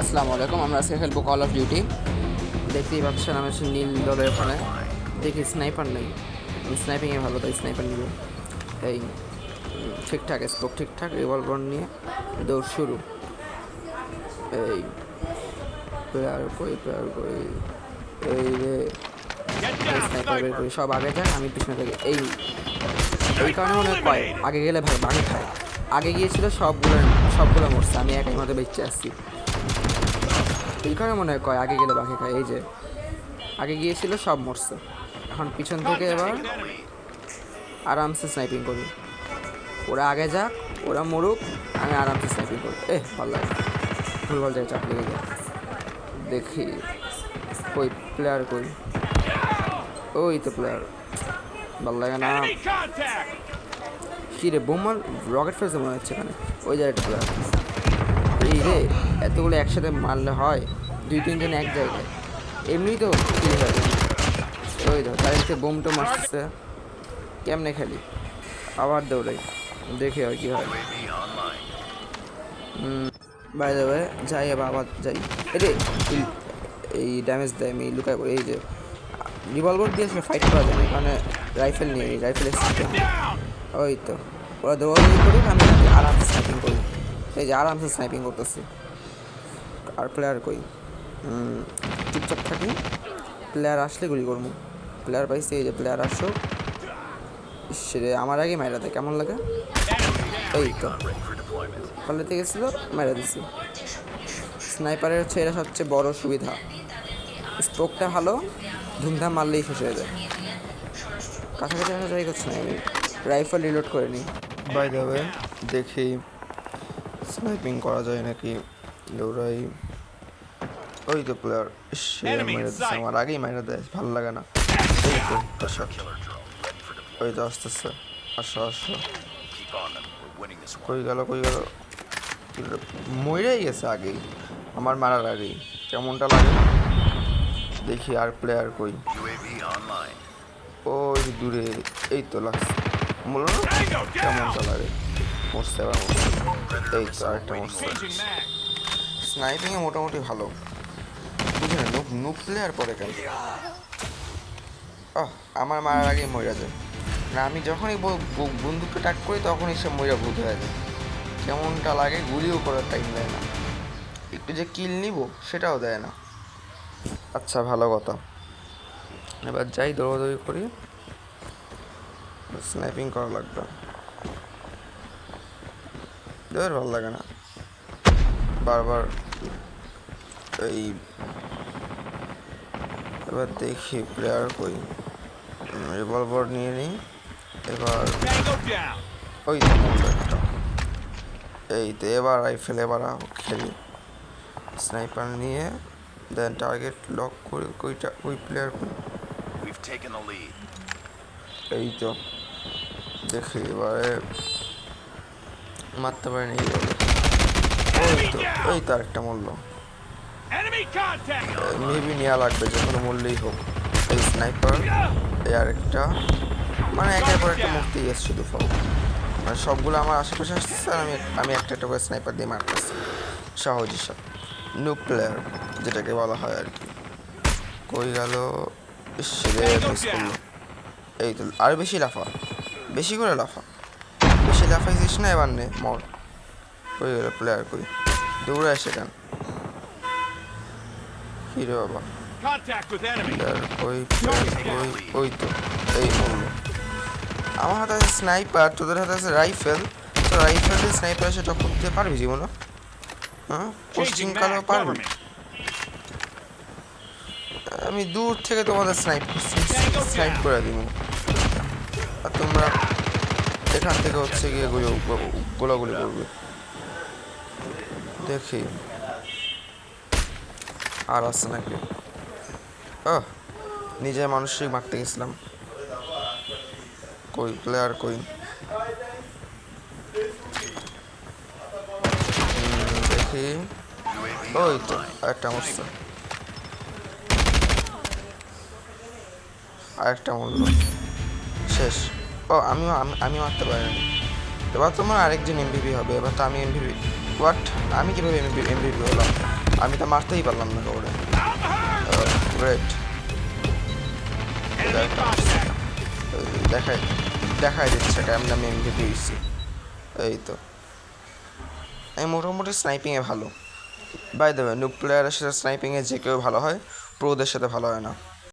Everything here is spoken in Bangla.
আসসালামু আলাইকুম। আমরা আজকে খেলবো কল অফ ডিউটি। দেখতেই পাচ্ছেন আমি হচ্ছে নীল দলের ওখানে। দেখি স্নাইপার নেই, আমি স্নাইপিংয়ে ভালো, তাই স্নাইপার নিব। এই ঠিকঠাক স্কোপ ঠিকঠাক, রিভলভার নিয়ে দৌড় শুরু। এই প্লেয়ার কই এই রে, স্নাইপার বের করি, সব আগে যাক, আমি পিছনে থাকি। এই কারণে মনে হয় আগে গেলে ভাঙে খায়। আগে গিয়েছিল সবগুলো মরছে, আমি একাই মতো বেঁচে আসছি। এই কারণে মনে হয় আগে গেলে বাকি খায়। এই যে আগে গিয়েছিল সব মরছে, এখন পিছন থেকে এবার আরামসে স্নাইপিং করি। ওরা আগে যাক, ওরা মরুক, আমি আরামসে স্নাইপিং করি। ভালো লাগে, ভুলভাল যায়, চাপ লেগে যায়। দেখি কই প্লেয়ার কই, ওই তো প্লেয়ার, ভালো লাগে না। কী রে বোমার রকেট ফেলছে মনে হচ্ছে এখানে, ওই জায়গাটা প্লেয়ার। এই রে, এতগুলো একসাথে মারলে হয়, 2-3 জন এক জায়গায়, এমনি তো কিল হয়ে যায়। ওই তো তাদেরকে বোম টোম আসতেছে, কেমনে খেলি, আবার দৌড়াই, দেখি আর কি হয়। বাই দ্য ওয়ে যাই, এবার আবার যাই। রে এই ড্যামেজ দেয়, আমি লুকাই পড়ি। এই যে রিভলভার দিয়ে আসলে ফাইট করা যায় না, কারণে রাইফেল নিয়ে নিই, রাইফেলের সিস্টেম। ওই তো ওরা দৌড়াদৌড়ি করুক, আমি আরামসে স্নাইপিং করি। এই যে আরামসে স্নাইপিং করতেছি। আর প্লেয়ার কই, চুপচাপ থাকি, প্লেয়ার আসলে গুলি করবো। প্লেয়ার পাইছি, এই যে প্লেয়ার আসো, সেরে আমার আগে মাইরা দেয়, কেমন লাগে। এই তো পাল্লাতে গেছিলো, মাইরা দিছি। স্নাইপারের হচ্ছে এটা সবচেয়ে বড় সুবিধা, স্পোকটা ভালো, ধুমধাম মারলেই শেষ হয়ে যায়। কাছাকাছি আসা ট্রাই করছি না, আমি রাইফেল রিলোড করে নিই। বাই দ্য ওয়ে দেখি স্নাইপিং করা যায় নাকি, দৌড়াই। ওই তো প্লেয়ার, সে মেরে দিচ্ছে, আমার আগেই মেরে দেয়, ভালো লাগে না। এই তো শট, ওই তো আসতেছে, আসো কই গেল মরেই গেছে আগেই, আমার মারার আগেই, কেমনটা লাগে দেখি। আর প্লেয়ার কই, ওই দূরে, এই তো লাগছে, বললো না কেমনটা লাগে, মরছে আবার মরছে। এই তো আরেকটা মরছে। স্নাইপিংয়ে মোটামুটি ভালো, বুঝি না নুক প্লেয়ার পরে কেন। আমার মারার আগে মরে যায় না, আমি যখনই বন্দুকটা টাক করি তখনই সে মইরা ভূত হয়ে যায়, কেমনটা লাগে, গুলিও করার টাইম দেয় না, একটু যে কিল নিব সেটাও দেয় না। আচ্ছা ভালো কথা, এবার যাই দৌড়াদৌড়ি করি, স্নাইপিং করা লাগবে, ভালো লাগে না বারবার। এই এবার দেখি প্লেয়ার কই, রিভলভার নিয়ে নিই এবার। ওই তো একটা, এই তো এবার রাইফেল, এবার খেলি স্নাইপার নিয়ে, দেন টার্গেট লক করে ওই প্লেয়ার। এই তো দেখি এবারে মারতে পারেনি, ওই তো আরেকটা মূল্য, মেবি নেওয়া লাগবে যে কোনো মূল্যেই হোক। এই স্নাইপার, এই আরেকটা, মানে একের পর একটা মুক্তি গেছে শুধু ফাও, মানে সবগুলো আমার আশেপাশে আসতেছে, আর আমি একটা করে স্নাইপার দিয়ে মারতেছি সহজই সব। নুক প্লেয়ার যেটাকে বলা হয় আর কি, কই গেল, মিস করলো। এই তো আর বেশি লাফা, বেশি করে লাফা, বেশি লাফাইছিস না, এবার নে মর। কই গেল প্লেয়ার, কই দৌড়ে আসে কেন, কি রে বাবা, ওই তো এই মরলো। আমার হাতে আছে স্নাইপার, তোদের হাতে আছে রাইফেল, তো রাইফেল দিয়ে স্নাইপার এসে টক্কর দিতে পারবি জীবন, হ্যাঁ পশ্চিমকালেও পারবি। আমি দূর থেকে তোমাদের স্নাইপ করে দিব, আর তোমরা এখান থেকে হচ্ছে গিয়ে গোলাগুলি করবে। দেখি আর আসছে নাকি, নিজের মানুষই মারতে গেছিলাম। কই প্লেয়ার কই, দেখি, ওই তো আরেকটা মরছে, আরেকটা মরল, শেষ। আমি মারতে পারিনি, এবার তোমার আরেকজন এমভিপি হবে, এবার তো আমি এমভিপি, আমি কীভাবে এমভিপি হলাম, আমি তো মারতেই পারলাম না কাউরে। গ্রেট। দেখাই দিচ্ছে কেমন আমি এমভিপি দিচ্ছি। এই তো আমি মোটামুটি স্নাইপিংয়ে ভালো। বাই দ্য ওয়ে, নুব প্লেয়ারের সাথে স্নাইপিংয়ে যে কেউ ভালো হয়, প্রোদের সাথে ভালো হয় না।